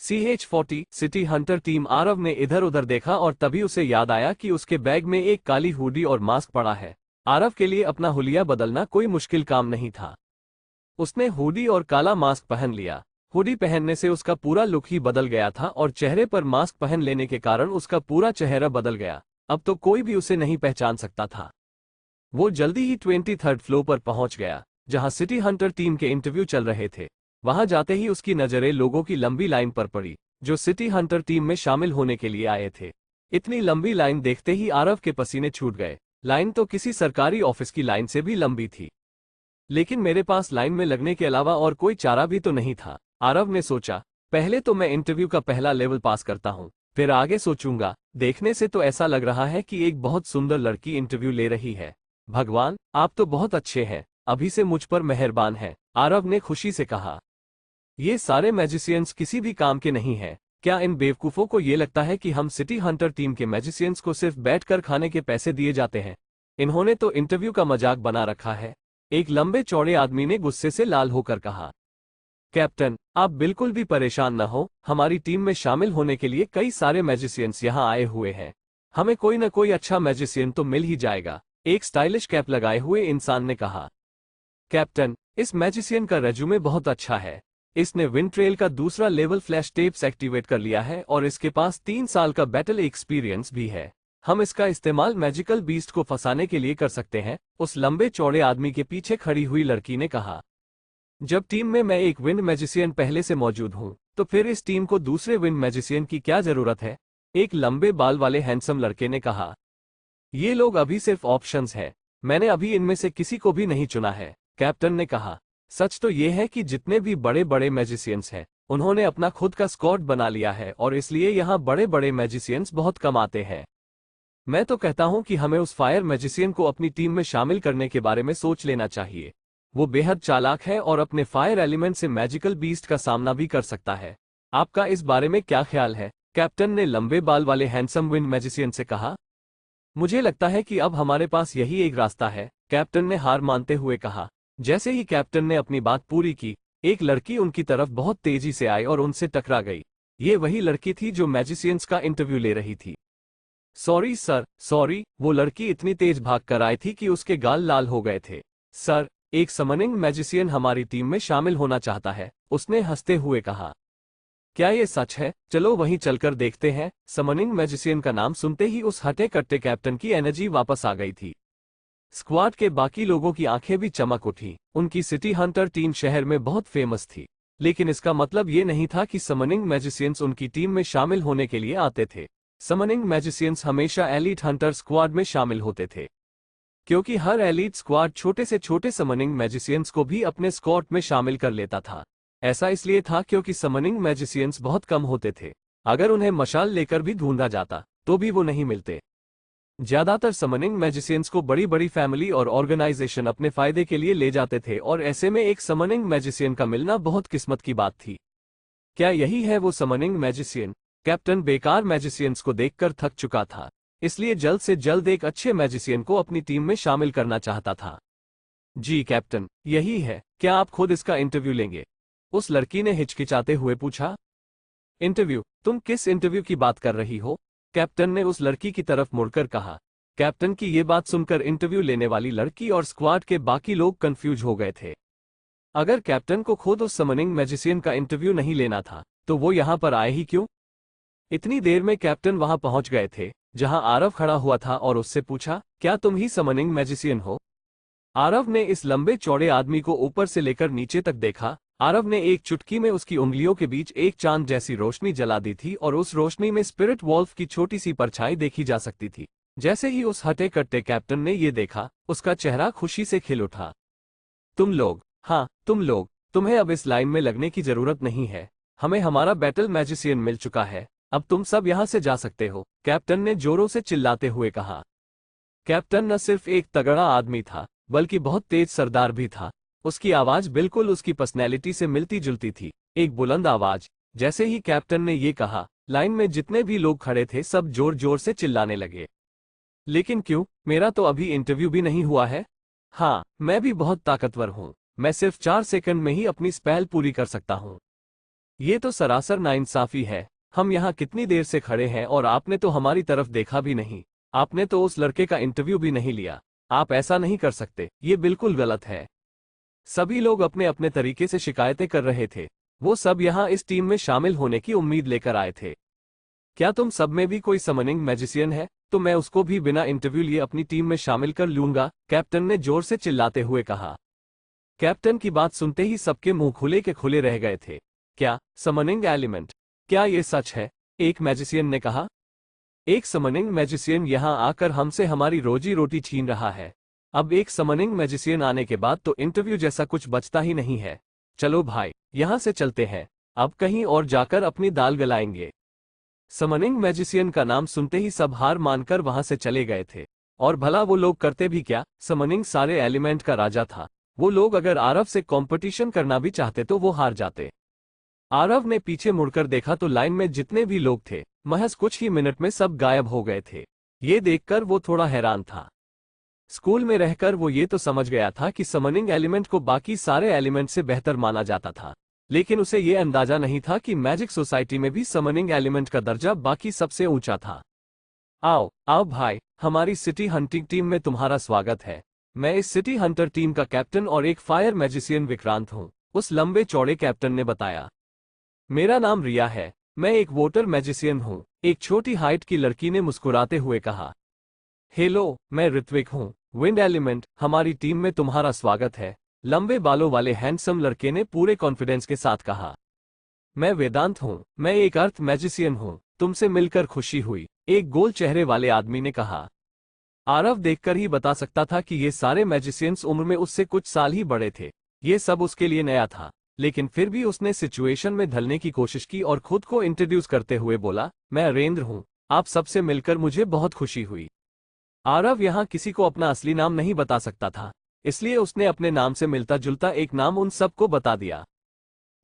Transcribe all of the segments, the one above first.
CH40 city Hunter team Aarav ने इधर उधर देखा और तभी उसे याद आया कि उसके बैग में एक काली हुडी और मास्क पड़ा है। आरव के लिए अपना हुलिया बदलना कोई मुश्किल काम नहीं था। उसने हुडी और काला मास्क पहन लिया। हुडी पहनने से उसका पूरा लुक ही बदल गया था और चेहरे पर मास्क पहन लेने के कारण उसका पूरा चेहरा बदल गया। अब तो कोई भी उसे नहीं पहचान सकता था। वो जल्दी ही 23rd फ्लोर पर पहुंच गया, जहां सिटी हंटर टीम के इंटरव्यू चल रहे थे। वहां जाते ही उसकी नजरें लोगों की लंबी लाइन पर पड़ी, जो सिटी हंटर टीम में शामिल होने के लिए आए थे। इतनी लंबी लाइन देखते ही आरव के पसीने छूट गए। लाइन तो किसी सरकारी ऑफिस की लाइन से भी लंबी थी। लेकिन मेरे पास लाइन में लगने के अलावा और कोई चारा भी तो नहीं था, आरव ने सोचा। पहले तो मैं इंटरव्यू का पहला लेवल पास करता हूँ, फिर आगे सोचूंगा। देखने से तो ऐसा लग रहा है कि एक बहुत सुंदर लड़की इंटरव्यू ले रही है। भगवान, आप तो बहुत अच्छे हैं, अभी से मुझ पर मेहरबान हैं, आरव ने खुशी से कहा। ये सारे मैजिशियंस किसी भी काम के नहीं हैं। क्या इन बेवकूफों को ये लगता है कि हम सिटी हंटर टीम के मैजिशियंस को सिर्फ बैठकर खाने के पैसे दिए जाते हैं? इन्होंने तो इंटरव्यू का मजाक बना रखा है, एक लंबे चौड़े आदमी ने गुस्से से लाल होकर कहा। कैप्टन, आप बिल्कुल भी परेशान न हो, हमारी टीम में शामिल होने के लिए कई सारे मैजिशियंस यहाँ आए हुए हैं। हमें कोई न कोई अच्छा मैजिशियन तो मिल ही जाएगा, एक स्टाइलिश कैप लगाए हुए इंसान ने कहा। कैप्टन, इस मैजिशियन का रेज्यूमे बहुत अच्छा है। इसने विंड ट्रेल का दूसरा लेवल फ्लैश टेप्स एक्टिवेट कर लिया है और इसके पास 3 साल का बैटल एक्सपीरियंस भी है। हम इसका इस्तेमाल मैजिकल बीस्ट को फंसाने के लिए कर सकते हैं, उस लंबे चौड़े आदमी के पीछे खड़ी हुई लड़की ने कहा। जब टीम में मैं एक विंड मैजिशियन पहले से मौजूद हूं, तो फिर इस टीम को दूसरे विंड मैजिशियन की क्या जरूरत है? एक लंबे बाल वाले हैंडसम लड़के ने कहा। ये लोग अभी सिर्फ ऑप्शंस हैं, मैंने अभी इनमें से किसी को भी नहीं चुना है, कैप्टन ने कहा। सच तो ये है कि जितने भी बड़े बड़े मैजिशियंस हैं, उन्होंने अपना खुद का स्क्वाड बना लिया है और इसलिए यहाँ बड़े बड़े मैजिशियंस बहुत कम आते हैं। मैं तो कहता हूँ कि हमें उस फायर मैजिशियन को अपनी टीम में शामिल करने के बारे में सोच लेना चाहिए। वो बेहद चालाक है और अपने फायर एलिमेंट से मैजिकल बीस्ट का सामना भी कर सकता है। आपका इस बारे में क्या ख्याल है? कैप्टन ने लंबे बाल वाले हैंडसम विंड मैजिशियन से कहा। मुझे लगता है कि अब हमारे पास यही एक रास्ता है, कैप्टन ने हार मानते हुए कहा। जैसे ही कैप्टन ने अपनी बात पूरी की, एक लड़की उनकी तरफ बहुत तेजी से आई और उनसे टकरा गई। ये वही लड़की थी जो मैजिशियंस का इंटरव्यू ले रही थी। सॉरी सर, सॉरी, वो लड़की इतनी तेज भाग कर आई थी कि उसके गाल लाल हो गए थे। सर, एक समनिंग मैजिशियन हमारी टीम में शामिल होना चाहता है, उसने हंसते हुए कहा। क्या ये सच है? चलो वहीं चलकर देखते हैं। समनिंग मैजिशियन का नाम सुनते ही उस हटे कट्टे कैप्टन की एनर्जी वापस आ गई थी। स्क्वाड के बाकी लोगों की आंखें भी चमक उठी। उनकी सिटी हंटर टीम शहर में बहुत फेमस थी, लेकिन इसका मतलब ये नहीं था कि समनिंग मैजिशियंस उनकी टीम में शामिल होने के लिए आते थे। समनिंग मैजिशियंस हमेशा एलीट हंटर स्क्वाड में शामिल होते थे, क्योंकि हर एलीट स्क्वाड छोटे से छोटे समनिंग मैजिशियंस को भी अपने स्क्वाड में शामिल कर लेता था। ऐसा इसलिए था क्योंकि समनिंग मैजिशियंस बहुत कम होते थे। अगर उन्हें मशाल लेकर भी ढूंढा जाता तो भी वो नहीं मिलते। ज्यादातर समनिंग मैजिशियंस को बड़ी बड़ी फैमिली और ऑर्गेनाइजेशन अपने फायदे के लिए ले जाते थे और ऐसे में एक समनिंग मैजिशियन का मिलना बहुत किस्मत की बात थी। क्या यही है वो समनिंग मैजिशियन? कैप्टन बेकार मैजिशियंस को देखकर थक चुका था, इसलिए जल्द से जल्द एक अच्छे मैजिशियन को अपनी टीम में शामिल करना चाहता था। जी कैप्टन, यही है। क्या आप खुद इसका इंटरव्यू लेंगे? उस लड़की ने हिचकिचाते हुए पूछा। इंटरव्यू? तुम किस इंटरव्यू की बात कर रही हो? कैप्टन ने उस लड़की की तरफ मुड़कर कहा। कैप्टन की ये बात सुनकर इंटरव्यू लेने वाली लड़की और स्क्वाड के बाकी लोग कंफ्यूज हो गए थे। अगर कैप्टन को खुद उस समनिंग मैजिशियन का इंटरव्यू नहीं लेना था, तो वो यहाँ पर आए ही क्यों? इतनी देर में कैप्टन वहां पहुंच गए थे, जहां आरव खड़ा हुआ था और उससे पूछा, क्या तुम ही समनिंग मैजिशियन हो? आरव ने इस लंबे चौड़े आदमी को ऊपर से लेकर नीचे तक देखा। आरव ने एक चुटकी में उसकी उंगलियों के बीच एक चांद जैसी रोशनी जला दी थी और उस रोशनी में स्पिरिट वॉल्फ की छोटी सी परछाई देखी जा सकती थी। जैसे ही उस हटे कट्टे कैप्टन ने ये देखा, उसका चेहरा खुशी से खिल उठा। तुम लोग, हाँ तुम लोग, तुम्हें अब इस लाइन में लगने की जरूरत नहीं है। हमें हमारा बैटल मैजिशियन मिल चुका है, अब तुम सब यहाँ से जा सकते हो, कैप्टन ने जोरों से चिल्लाते हुए कहा। कैप्टन न सिर्फ एक तगड़ा आदमी था, बल्कि बहुत तेज सरदार भी था। उसकी आवाज बिल्कुल उसकी पर्सनैलिटी से मिलती जुलती थी, एक बुलंद आवाज। जैसे ही कैप्टन ने ये कहा, लाइन में जितने भी लोग खड़े थे सब जोर जोर से चिल्लाने लगे। लेकिन क्यों? मेरा तो अभी इंटरव्यू भी नहीं हुआ है। हाँ, मैं भी बहुत ताकतवर हूँ, मैं सिर्फ 4 सेकंड में ही अपनी स्पेल पूरी कर सकता हूँ। ये तो सरासर नाइंसाफी है। हम यहाँ कितनी देर से खड़े हैं और आपने तो हमारी तरफ देखा भी नहीं। आपने तो उस लड़के का इंटरव्यू भी नहीं लिया। आप ऐसा नहीं कर सकते, ये बिल्कुल गलत है। सभी लोग अपने अपने तरीके से शिकायतें कर रहे थे। वो सब यहाँ इस टीम में शामिल होने की उम्मीद लेकर आए थे। क्या तुम सब में भी कोई समनिंग मैजिशियन है? तो मैं उसको भी बिना इंटरव्यू लिए अपनी टीम में शामिल कर लूंगा, कैप्टन ने जोर से चिल्लाते हुए कहा। कैप्टन की बात सुनते ही सबके मुंह खुले के खुले रह गए थे। क्या समनिंग एलिमेंट? क्या ये सच है? एक मैजिशियन ने कहा। एक समनिंग मैजिशियन यहाँ आकर हमसे हमारी रोजी रोटी छीन रहा है। अब एक समनिंग मैजिशियन आने के बाद तो इंटरव्यू जैसा कुछ बचता ही नहीं है। चलो भाई, यहाँ से चलते हैं। अब कहीं और जाकर अपनी दाल गलाएंगे। समनिंग मैजिशियन का नाम सुनते ही सब हार मानकर वहां से चले गए थे। और भला वो लोग करते भी क्या? समनिंग सारे एलिमेंट का राजा था। वो लोग अगर आरव से कंपटीशन करना भी चाहते तो वो हार जाते। आरव ने पीछे मुड़कर देखा तो लाइन में जितने भी लोग थे, महज कुछ ही मिनट में सब गायब हो गए थे। ये देखकर वो थोड़ा हैरान था। स्कूल में रहकर वो ये तो समझ गया था कि समनिंग एलिमेंट को बाकी सारे एलिमेंट से बेहतर माना जाता था, लेकिन उसे ये अंदाजा नहीं था कि मैजिक सोसाइटी में भी समनिंग एलिमेंट का दर्जा बाकी सबसे ऊंचा था। आओ आओ भाई, हमारी सिटी हंटिंग टीम में तुम्हारा स्वागत है। मैं इस सिटी हंटर टीम का कैप्टन और एक फायर मैजिशियन विक्रांत हूँ, उस लंबे चौड़े कैप्टन ने बताया। मेरा नाम रिया है, मैं एक वोटर मैजिशियन हूँ, एक छोटी हाइट की लड़की ने मुस्कुराते हुए कहा। हेलो, मैं ऋत्विक हूँ, विंड एलिमेंट, हमारी टीम में तुम्हारा स्वागत है, लंबे बालों वाले हैंडसम लड़के ने पूरे कॉन्फिडेंस के साथ कहा। मैं वेदांत हूँ, मैं एक अर्थ मैजिशियन हूँ, तुमसे मिलकर खुशी हुई, एक गोल चेहरे वाले आदमी ने कहा। आरव देखकर ही बता सकता था कि ये सारे मैजिशियंस उम्र में उससे कुछ साल ही बड़े थे। ये सब उसके लिए नया था, लेकिन फिर भी उसने सिचुएशन में ढलने की कोशिश की और खुद को इंट्रोड्यूस करते हुए बोला, मैं अरेंद्र हूँ, आप सबसे मिलकर मुझे बहुत खुशी हुई। आरव यहाँ किसी को अपना असली नाम नहीं बता सकता था, इसलिए उसने अपने नाम से मिलता जुलता एक नाम उन सबको बता दिया।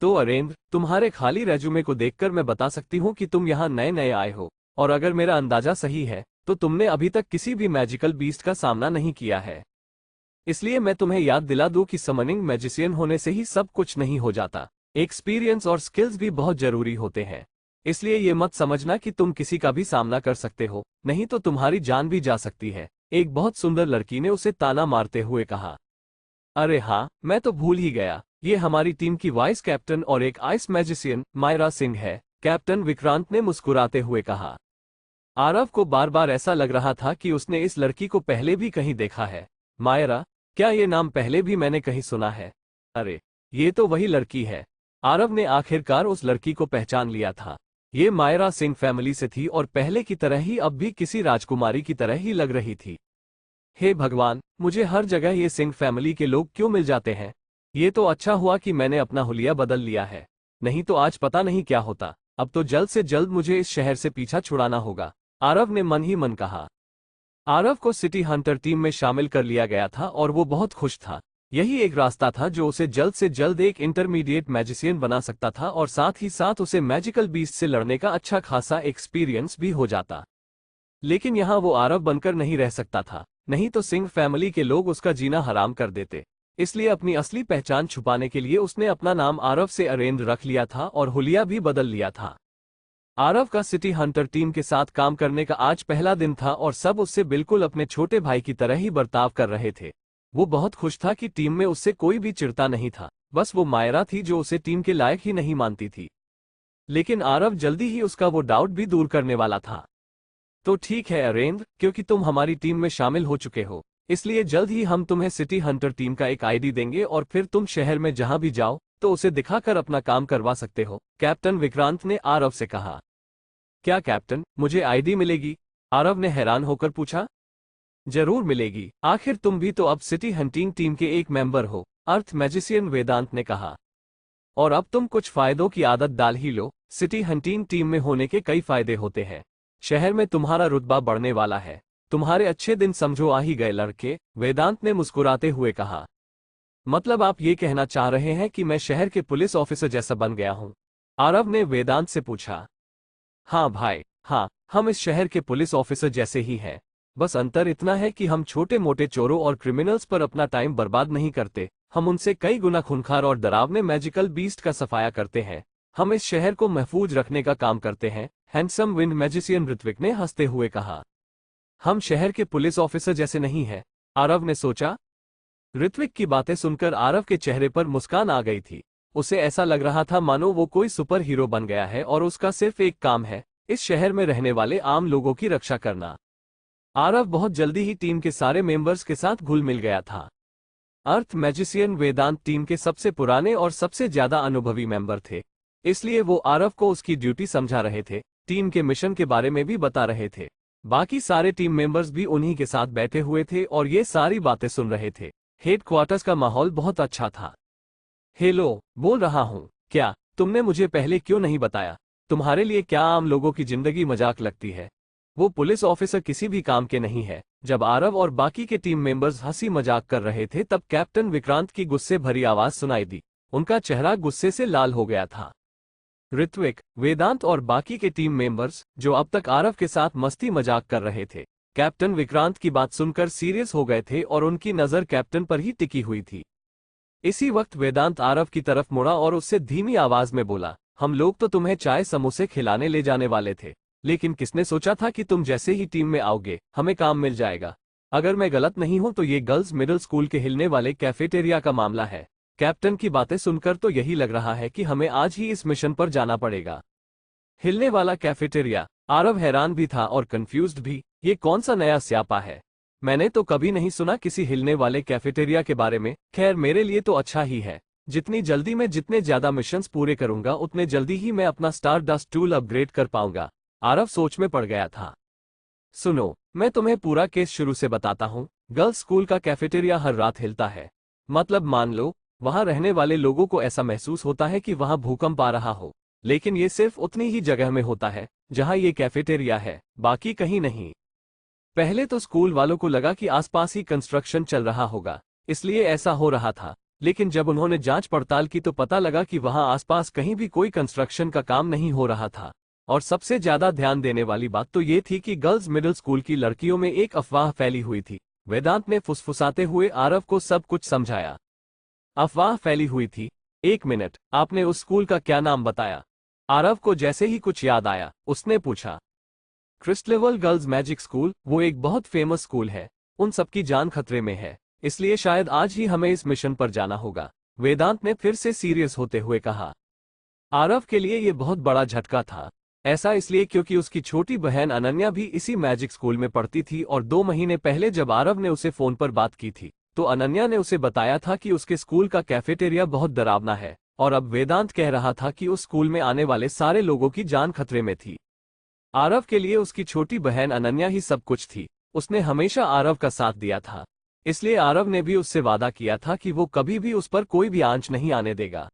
तो अरेंद्र, तुम्हारे खाली रेज्यूमे को देखकर मैं बता सकती हूँ कि तुम यहाँ नए नए आए हो, और अगर मेरा अंदाजा सही है तो तुमने अभी तक किसी भी मैजिकल बीस्ट का सामना नहीं किया है। इसलिए मैं तुम्हें याद दिला दूं कि समनिंग मैजिशियन होने से ही सब कुछ नहीं हो जाता, एक्सपीरियंस और स्किल्स भी बहुत जरूरी होते हैं। इसलिए ये मत समझना कि तुम किसी का भी सामना कर सकते हो, नहीं तो तुम्हारी जान भी जा सकती है, एक बहुत सुंदर लड़की ने उसे ताना मारते हुए कहा। अरे हाँ, मैं तो भूल ही गया, ये हमारी टीम की वाइस कैप्टन और एक आइस मैजिशियन मायरा सिंह है, कैप्टन विक्रांत ने मुस्कुराते हुए कहा। आरव को बार बार ऐसा लग रहा था कि उसने इस लड़की को पहले भी कहीं देखा है। मायरा? क्या ये नाम पहले भी मैंने कहीं सुना है? अरे, ये तो वही लड़की है। आरव ने आखिरकार उस लड़की को पहचान लिया था। ये मायरा सिंह फैमिली से थी और पहले की तरह ही अब भी किसी राजकुमारी की तरह ही लग रही थी। हे भगवान, मुझे हर जगह ये सिंह फैमिली के लोग क्यों मिल जाते हैं? ये तो अच्छा हुआ कि मैंने अपना हुलिया बदल लिया है, नहीं तो आज पता नहीं क्या होता। अब तो जल्द से जल्द मुझे इस शहर से पीछा छुड़ाना होगा, आरव ने मन ही मन कहा। आरव को सिटी हंटर टीम में शामिल कर लिया गया था और वो बहुत खुश था। यही एक रास्ता था जो उसे जल्द से जल्द एक इंटरमीडिएट मैजिशियन बना सकता था और साथ ही साथ उसे मैजिकल बीस्ट से लड़ने का अच्छा खासा एक्सपीरियंस भी हो जाता। लेकिन यहाँ वो आरव बनकर नहीं रह सकता था, नहीं तो सिंह फैमिली के लोग उसका जीना हराम कर देते। इसलिए अपनी असली पहचान छुपाने के लिए उसने अपना नाम आरव से अरेंद्र रख लिया था और हुलिया भी बदल लिया था। आरव का सिटी हंटर टीम के साथ काम करने का आज पहला दिन था और सब उससे बिल्कुल अपने छोटे भाई की तरह ही बर्ताव कर रहे थे। वो बहुत खुश था कि टीम में उससे कोई भी चिढ़ता नहीं था, बस वो मायरा थी जो उसे टीम के लायक ही नहीं मानती थी। लेकिन आरव जल्दी ही उसका वो डाउट भी दूर करने वाला था। तो ठीक है अरेंद्र, क्योंकि तुम हमारी टीम में शामिल हो चुके हो, इसलिए जल्द ही हम तुम्हें सिटी हंटर टीम का एक आईडी देंगे और फिर तुम शहर में जहां भी जाओ तो उसे दिखाकर अपना काम करवा सकते हो, कैप्टन विक्रांत ने आरव से कहा। क्या कैप्टन, मुझे आईडी मिलेगी? आरव ने हैरान होकर पूछा। जरूर मिलेगी, आखिर तुम भी तो अब सिटी हंटिंग टीम के एक मेंबर हो, अर्थ मैजिशियन वेदांत ने कहा। और अब तुम कुछ फायदों की आदत डाल ही लो। सिटी हंटिंग टीम में होने के कई फायदे होते हैं। शहर में तुम्हारा रुतबा बढ़ने वाला है, तुम्हारे अच्छे दिन समझो आ ही गए लड़के, वेदांत ने मुस्कुराते हुए कहा। मतलब आप ये कहना चाह रहे हैं कि मैं शहर के पुलिस ऑफिसर जैसा बन गया हूं? आरव ने वेदांत से पूछा। हाँ भाई, हाँ, हम इस शहर के पुलिस ऑफिसर जैसे ही हैं। बस अंतर इतना है कि हम छोटे मोटे चोरों और क्रिमिनल्स पर अपना टाइम बर्बाद नहीं करते, हम उनसे कई गुना खूंखार और डरावने मैजिकल बीस्ट का सफाया करते हैं। हम इस शहर को महफूज रखने का काम करते हैं, हैंडसम विंड मैजिशियन ऋत्विक ने हंसते हुए कहा। हम शहर के पुलिस ऑफिसर जैसे नहीं हैं, आरव ने सोचा। ऋत्विक की बातें सुनकर आरव के चेहरे पर मुस्कान आ गई थी। उसे ऐसा लग रहा था मानो वो कोई सुपर हीरो बन गया है और उसका सिर्फ एक काम है, इस शहर में रहने वाले आम लोगों की रक्षा करना। आरव बहुत जल्दी ही टीम के सारे मेंबर्स के साथ घुल मिल गया था। अर्थ मैजिशियन वेदांत टीम के सबसे पुराने और सबसे ज्यादा अनुभवी मेंबर थे, इसलिए वो आरव को उसकी ड्यूटी समझा रहे थे, टीम के मिशन के बारे में भी बता रहे थे। बाकी सारे टीम मेंबर्स भी उन्हीं के साथ बैठे हुए थे और ये सारी बातें सुन रहे थे। हेडक्वार्टर्स का माहौल बहुत अच्छा था। हेलो, बोल रहा हूँ, क्या तुमने मुझे पहले क्यों नहीं बताया? तुम्हारे लिए क्या आम लोगों की जिंदगी मजाक लगती है? वो पुलिस ऑफिसर किसी भी काम के नहीं है। जब आरव और बाकी के टीम मेंबर्स हंसी मजाक कर रहे थे तब कैप्टन विक्रांत की गुस्से भरी आवाज सुनाई दी। उनका चेहरा गुस्से से लाल हो गया था। ऋत्विक, वेदांत और बाकी के टीम मेंबर्स जो अब तक आरव के साथ मस्ती मजाक कर रहे थे, कैप्टन विक्रांत की बात सुनकर सीरियस हो गए थे और उनकी नजर कैप्टन पर ही टिकी हुई थी। इसी वक्त वेदांत आरव की तरफ मुड़ा और उससे धीमी आवाज में बोला, हम लोग तो तुम्हें चाय समोसे खिलाने ले जाने वाले थे, लेकिन किसने सोचा था कि तुम जैसे ही टीम में आओगे हमें काम मिल जाएगा। अगर मैं गलत नहीं हूं तो ये गर्ल्स मिडिल स्कूल के हिलने वाले कैफेटेरिया का मामला है। कैप्टन की बातें सुनकर तो यही लग रहा है कि हमें आज ही इस मिशन पर जाना पड़ेगा। हिलने वाला कैफेटेरिया? आरव हैरान भी था और कंफ्यूज्ड भी। ये कौन सा नया स्यापा है? मैंने तो कभी नहीं सुना किसी हिलने वाले कैफेटेरिया के बारे में। खैर, मेरे लिए तो अच्छा ही है। जितनी जल्दी मैं जितने ज्यादा मिशंस पूरे करूंगा उतने जल्दी ही मैं अपना स्टार डस्ट टूल अपग्रेड कर पाऊंगा। आरव सोच में पड़ गया था। सुनो, मैं तुम्हें पूरा केस शुरू से बताता हूँ। गर्ल्स स्कूल का कैफेटेरिया हर रात हिलता है। मतलब मान लो वहां रहने वाले लोगों को ऐसा महसूस होता है कि वहां भूकंप आ रहा हो, लेकिन ये सिर्फ उतनी ही जगह में होता है जहां ये कैफेटेरिया है, बाकी कहीं नहीं। पहले तो स्कूल वालों को लगा कि आसपास ही कंस्ट्रक्शन चल रहा होगा, इसलिए ऐसा हो रहा था, लेकिन जब उन्होंने जांच पड़ताल की तो पता लगा कि वहां आसपास कहीं भी कोई कंस्ट्रक्शन का काम नहीं हो रहा था। और सबसे ज्यादा ध्यान देने वाली बात तो ये थी कि गर्ल्स मिडिल स्कूल की लड़कियों में एक अफवाह फैली हुई थी। वेदांत ने फुसफुसाते हुए आरव को सब कुछ समझाया। अफवाह फैली हुई थी? एक मिनट, आपने उस स्कूल का क्या नाम बताया? आरव को जैसे ही कुछ याद आया उसने पूछा। क्रिस्टलेवल गर्ल्स मैजिक स्कूल, वो एक बहुत फेमस स्कूल है। उन सबकी जान खतरे में है, इसलिए शायद आज ही हमें इस मिशन पर जाना होगा, वेदांत ने फिर से सीरियस होते हुए कहा। आरव के लिए ये बहुत बड़ा झटका था। ऐसा इसलिए क्योंकि उसकी छोटी बहन अनन्या भी इसी मैजिक स्कूल में पढ़ती थी और 2 महीने पहले जब आरव ने उसे फोन पर बात की थी तो अनन्या ने उसे बताया था कि उसके स्कूल का कैफेटेरिया बहुत डरावना है, और अब वेदांत कह रहा था कि उस स्कूल में आने वाले सारे लोगों की जान खतरे में थी। आरव के लिए उसकी छोटी बहन अनन्या ही सब कुछ थी। उसने हमेशा आरव का साथ दिया था, इसलिए आरव ने भी उससे वादा किया था कि वो कभी भी उस पर कोई भी आंच नहीं आने देगा।